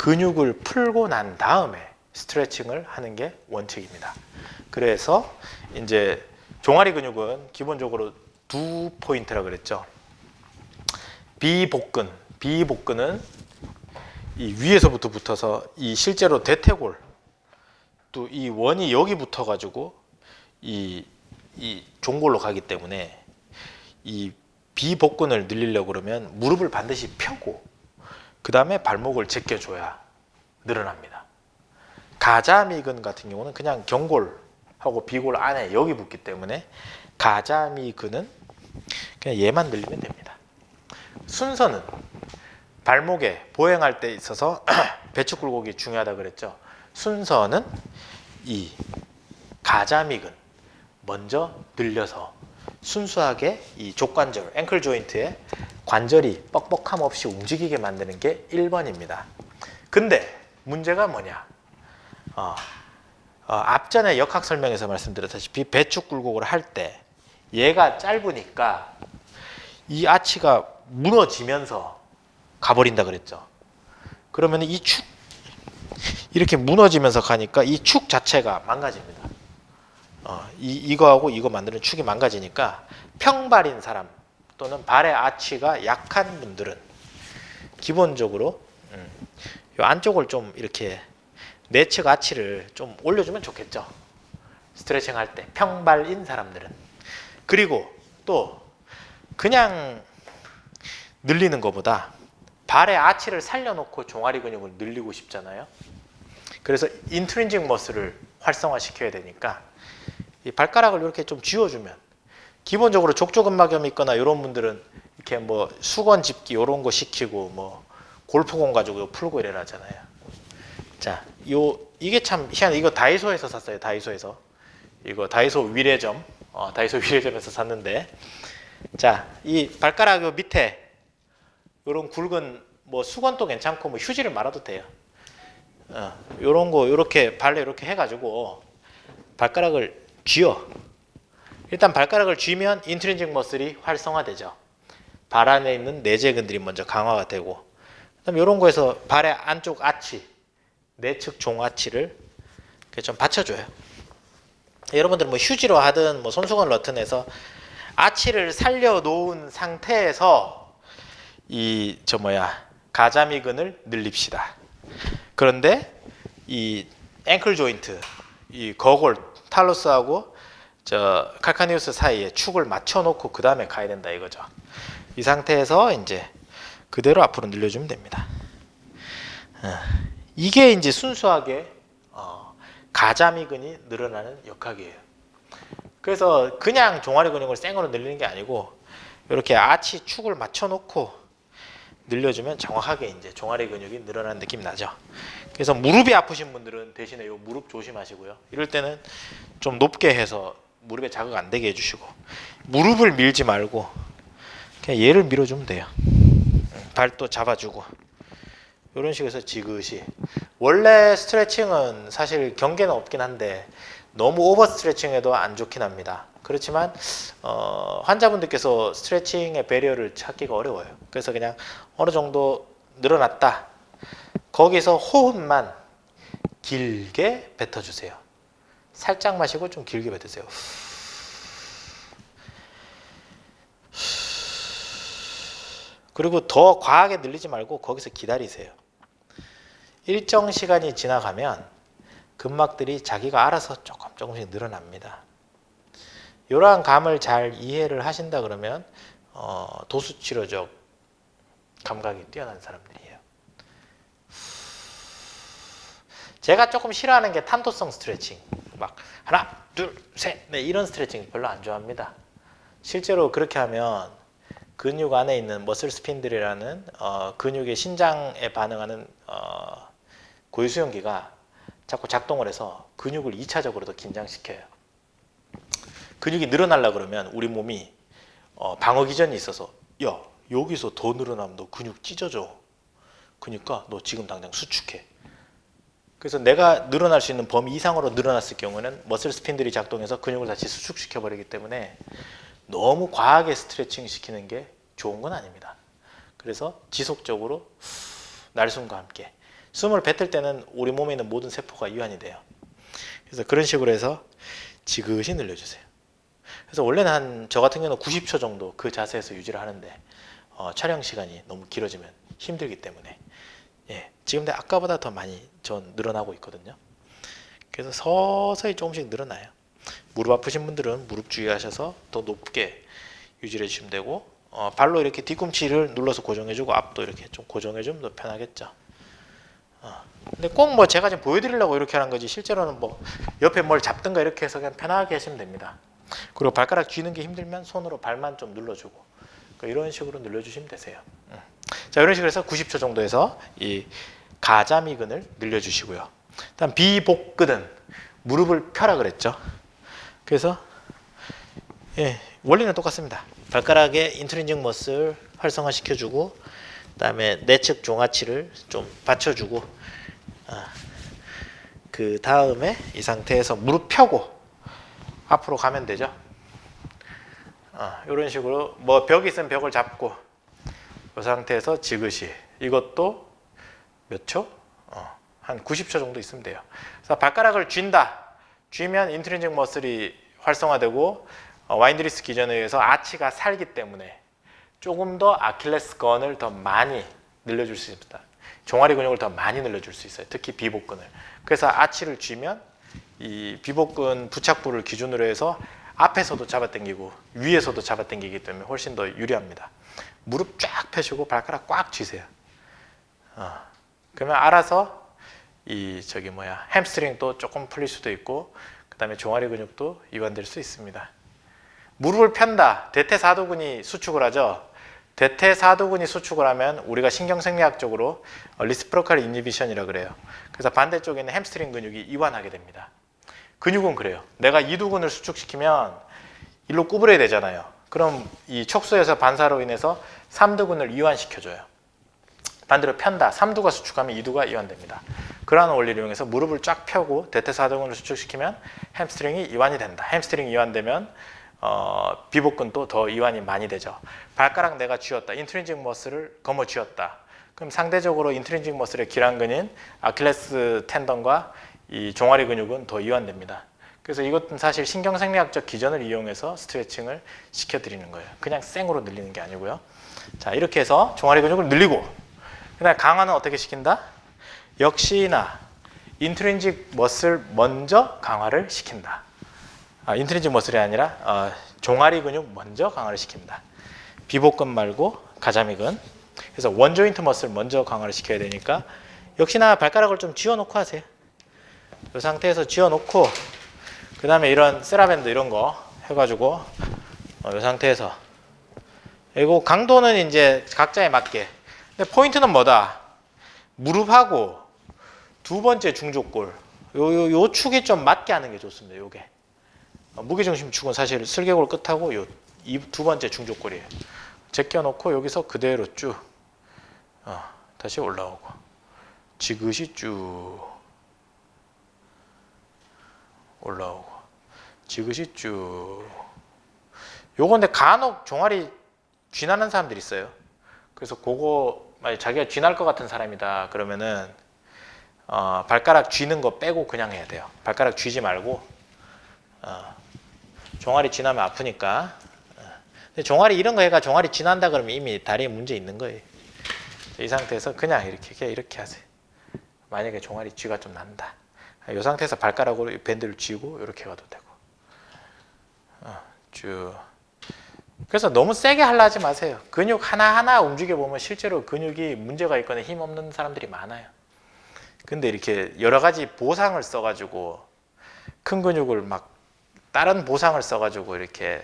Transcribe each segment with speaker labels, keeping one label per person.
Speaker 1: 근육을 풀고 난 다음에 스트레칭을 하는 게 원칙입니다. 그래서 이제 종아리 근육은 기본적으로 두 포인트라 그랬죠. 비복근은 이 위에서부터 붙어서 이 실제로 대퇴골 또 이 원이 여기 붙어 가지고 이 종골로 가기 때문에 이 비복근을 늘리려고 그러면 무릎을 반드시 펴고 그 다음에 발목을 제껴줘야 늘어납니다. 가자미근 같은 경우는 그냥 경골하고 비골 안에 여기 붙기 때문에 가자미근은 그냥 얘만 늘리면 됩니다. 순서는 발목에 보행할 때 있어서 배축 굴곡이 중요하다 그랬죠. 순서는 이 가자미근 먼저 늘려서 순수하게 이 족관절, 앵클 조인트에 관절이 뻑뻑함 없이 움직이게 만드는 게 1번입니다. 근데 문제가 뭐냐? 앞전에 역학 설명에서 말씀드렸다시피 배축 굴곡을 할 때 얘가 짧으니까 이 아치가 무너지면서 가버린다 그랬죠. 그러면 이 축 이렇게 무너지면서 가니까 이 축 자체가 망가집니다. 이거하고 이거 만드는 축이 망가지니까 평발인 사람 또는 발의 아치가 약한 분들은 기본적으로 이 안쪽을 좀 이렇게 내측 아치를 좀 올려주면 좋겠죠. 스트레칭 할 때 평발인 사람들은. 그리고 또 그냥 늘리는 것보다 발의 아치를 살려놓고 종아리 근육을 늘리고 싶잖아요. 그래서 인트린직 머슬을 활성화시켜야 되니까 이 발가락을 이렇게 좀 쥐어주면 기본적으로 족저근막염이 있거나 이런 분들은 이렇게 뭐 수건 집기 이런 거 시키고 뭐 골프공 가지고 풀고 이래라잖아요. 자, 이게 참 희한해. 이거 다이소에서 샀어요. 다이소에서. 이거 다이소 위례점. 다이소 위례점에서 샀는데, 자, 이 발가락 요 밑에 요런 굵은 뭐 수건도 괜찮고 뭐 휴지를 말아도 돼요. 요런 거 요렇게 발레 이렇게 해가지고 발가락을 쥐어. 일단 발가락을 쥐면 인트린직 머슬이 활성화되죠. 발 안에 있는 내재근들이 먼저 강화가 되고, 그다음에 이런 거에서 발의 안쪽 아치, 내측 종아치를 좀 받쳐줘요. 여러분들 뭐 휴지로 하든 뭐 손수건을 넣든 해서 아치를 살려놓은 상태에서 가자미근을 늘립시다. 그런데 이 앵클 조인트, 이 거골 탈로스하고 저 칼카니우스 사이에 축을 맞춰놓고 그 다음에 가야 된다 이거죠. 이 상태에서 이제 그대로 앞으로 늘려주면 됩니다. 이게 이제 순수하게 가자미근이 늘어나는 역학이에요. 그래서 그냥 종아리 근육을 생으로 늘리는 게 아니고 이렇게 아치 축을 맞춰놓고 늘려주면 정확하게 이제 종아리 근육이 늘어나는 느낌이 나죠. 그래서 무릎이 아프신 분들은 대신에 요 무릎 조심하시고요. 이럴 때는 좀 높게 해서 무릎에 자극 안 되게 해주시고, 무릎을 밀지 말고 그냥 얘를 밀어주면 돼요. 발도 잡아주고 이런 식으로 해서 지그시. 원래 스트레칭은 사실 경계는 없긴 한데 너무 오버 스트레칭해도 안 좋긴 합니다. 그렇지만 환자분들께서 스트레칭의 배리어를 찾기가 어려워요. 그래서 그냥 어느 정도 늘어났다, 거기서 호흡만 길게 뱉어주세요. 살짝 마시고 좀 길게 뱉으세요. 그리고 더 과하게 늘리지 말고 거기서 기다리세요. 일정 시간이 지나가면 근막들이 자기가 알아서 조금씩 늘어납니다. 이러한 감을 잘 이해를 하신다 그러면 도수치료적 감각이 뛰어난 사람들이에요. 제가 조금 싫어하는 게 탄도성 스트레칭, 막 하나 둘 셋 넷 이런 스트레칭 별로 안 좋아합니다. 실제로 그렇게 하면 근육 안에 있는 머슬 스핀들이라는 근육의 신장에 반응하는 고유수용기가 자꾸 작동을 해서 근육을 2차적으로 더 긴장시켜요. 근육이 늘어나려고 그러면 우리 몸이 방어 기전이 있어서, 야, 여기서 더 늘어나면 너 근육 찢어져. 그러니까 너 지금 당장 수축해. 그래서 내가 늘어날 수 있는 범위 이상으로 늘어났을 경우는 머슬 스핀들이 작동해서 근육을 다시 수축시켜 버리기 때문에 너무 과하게 스트레칭 시키는 게 좋은 건 아닙니다. 그래서 지속적으로 날숨과 함께 숨을 뱉을 때는 우리 몸에 있는 모든 세포가 이완이 돼요. 그래서 그런 식으로 해서 지그시 늘려주세요. 그래서 원래는 한 저 같은 경우는 90초 정도 그 자세에서 유지를 하는데 촬영 시간이 너무 길어지면 힘들기 때문에 예, 지금 아까보다 더 많이 전 늘어나고 있거든요. 그래서 서서히 조금씩 늘어나요. 무릎 아프신 분들은 무릎 주의하셔서 더 높게 유지를 해주시면 되고 발로 이렇게 뒤꿈치를 눌러서 고정해주고 앞도 이렇게 좀 고정해주면 더 편하겠죠. 근데 꼭 뭐 제가 지금 보여드리려고 이렇게 하는 거지 실제로는 뭐 옆에 뭘 잡든가 이렇게 해서 그냥 편하게 하시면 됩니다. 그리고 발가락 쥐는 게 힘들면 손으로 발만 좀 눌러주고 이런 식으로 늘려주시면 되세요. 자, 이런 식으로 해서 90초 정도에서 이 가자미근을 늘려주시고요. 다음 비복근은 무릎을 펴라 그랬죠. 그래서 예, 원리는 똑같습니다. 발가락에 인트린직 머슬 활성화 시켜주고 그다음에 내측 종아치를 좀 받쳐주고 그 다음에 이 상태에서 무릎 펴고 앞으로 가면 되죠. 이런 식으로 뭐 벽이 있으면 벽을 잡고 이 상태에서 지그시 이것도 몇 초? 한 90초 정도 있으면 돼요. 그래서 발가락을 쥔다. 쥐면 인트린직 머슬이 활성화되고 와인드리스 기전에 의해서 아치가 살기 때문에 조금 더 아킬레스건을 더 많이 늘려줄 수 있습니다. 종아리 근육을 더 많이 늘려줄 수 있어요. 특히 비복근을. 그래서 아치를 쥐면 이 비복근 부착부를 기준으로 해서 앞에서도 잡아당기고 위에서도 잡아당기기 때문에 훨씬 더 유리합니다. 무릎 쫙 펴시고 발가락 꽉 쥐세요. 그러면 알아서 이 햄스트링도 조금 풀릴 수도 있고 그 다음에 종아리 근육도 이완될 수 있습니다. 무릎을 편다. 대퇴사두근이 수축을 하죠. 대퇴사두근이 수축을 하면 우리가 신경생리학적으로 리시프로칼 인히비션이라 그래요. 그래서 반대쪽에 있는 햄스트링 근육이 이완하게 됩니다. 근육은 그래요. 내가 이두근을 수축시키면 일로 구부려야 되잖아요. 그럼 이 척수에서 반사로 인해서 삼두근을 이완시켜줘요. 반대로 편다. 삼두가 수축하면 이두가 이완됩니다. 그러한 원리를 이용해서 무릎을 쫙 펴고 대퇴사두근을 수축시키면 햄스트링이 이완이 된다. 햄스트링이 이완되면 비복근도 더 이완이 많이 되죠. 발가락 내가 쥐었다. 인트린직 머슬을 거머 쥐었다. 그럼 상대적으로 인트린직 머슬의 기란근인 아킬레스 텐던과 이 종아리 근육은 더 이완됩니다. 그래서 이것은 사실 신경생리학적 기전을 이용해서 스트레칭을 시켜드리는 거예요. 그냥 생으로 늘리는 게 아니고요. 자, 이렇게 해서 종아리 근육을 늘리고 그다음에 강화는 어떻게 시킨다? 역시나 인트린직 머슬 먼저 강화를 시킨다. 인트린직 머슬이 아니라 종아리 근육 먼저 강화를 시킵니다. 비복근 말고 가자미근. 그래서 원조인트 머슬 먼저 강화를 시켜야 되니까 역시나 발가락을 좀 쥐어놓고 하세요. 이 상태에서 쥐어놓고 그 다음에 이런 세라밴드 이런 거 해가지고 이 상태에서 그리고 강도는 이제 각자에 맞게. 근데 포인트는 뭐다? 무릎하고 두 번째 중족골 요 축이 좀 맞게 하는 게 좋습니다. 요게 무게중심 축은 사실 슬개골 끝하고 이 두 번째 중족골이에요. 제껴놓고 여기서 그대로 쭉 다시 올라오고 지그시 쭉 올라오고 지그시 쭉. 요거 근데 간혹 종아리 쥐나는 사람들이 있어요. 그래서 그거 만약 자기가 쥐날 것 같은 사람이다 그러면은 발가락 쥐는 거 빼고 그냥 해야 돼요. 발가락 쥐지 말고 종아리 쥐나면 아프니까. 근데 종아리 이런 거 해가 종아리 쥐난다 그러면 이미 다리에 문제 있는 거예요. 이 상태에서 그냥 이렇게 하세요. 만약에 종아리 쥐가 좀 난다. 이 상태에서 발가락으로 밴드를 쥐고 이렇게 가도 되고 쭉. 그래서 너무 세게 하려 하지 마세요. 근육 하나하나 움직여 보면 실제로 근육이 문제가 있거나 힘 없는 사람들이 많아요. 근데 이렇게 여러 가지 보상을 써가지고 큰 근육을 막 다른 보상을 써가지고 이렇게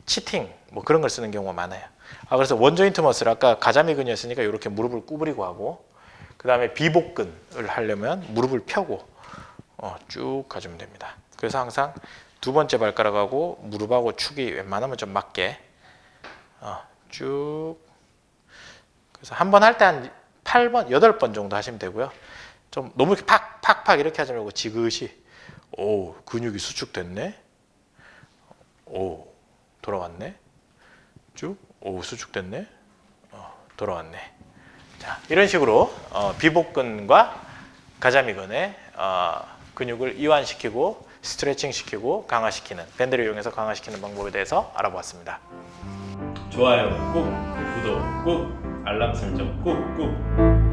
Speaker 1: 치팅 뭐 그런 걸 쓰는 경우가 많아요. 그래서 원조인트 머슬 아까 가자미근이었으니까 이렇게 무릎을 구부리고 하고 그 다음에 비복근을 하려면 무릎을 펴고 쭉 가주면 됩니다. 그래서 항상 두 번째 발가락하고 무릎하고 축이 웬만하면 좀 맞게 쭉. 그래서 한 번 할 때 한 8번, 8번 정도 하시면 되고요. 좀 너무 이렇게 팍팍팍 이렇게 하지 말고 지그시. 오, 근육이 수축됐네. 오, 돌아왔네. 쭉. 오, 수축됐네. 돌아왔네. 자, 이런 식으로 비복근과 가자미근의 근육을 이완시키고 스트레칭 시키고 강화시키는, 밴드를 이용해서 강화시키는 방법에 대해서 알아보았습니다. 좋아요 꾹, 구독 꾹, 알람 설정 꾹꾹.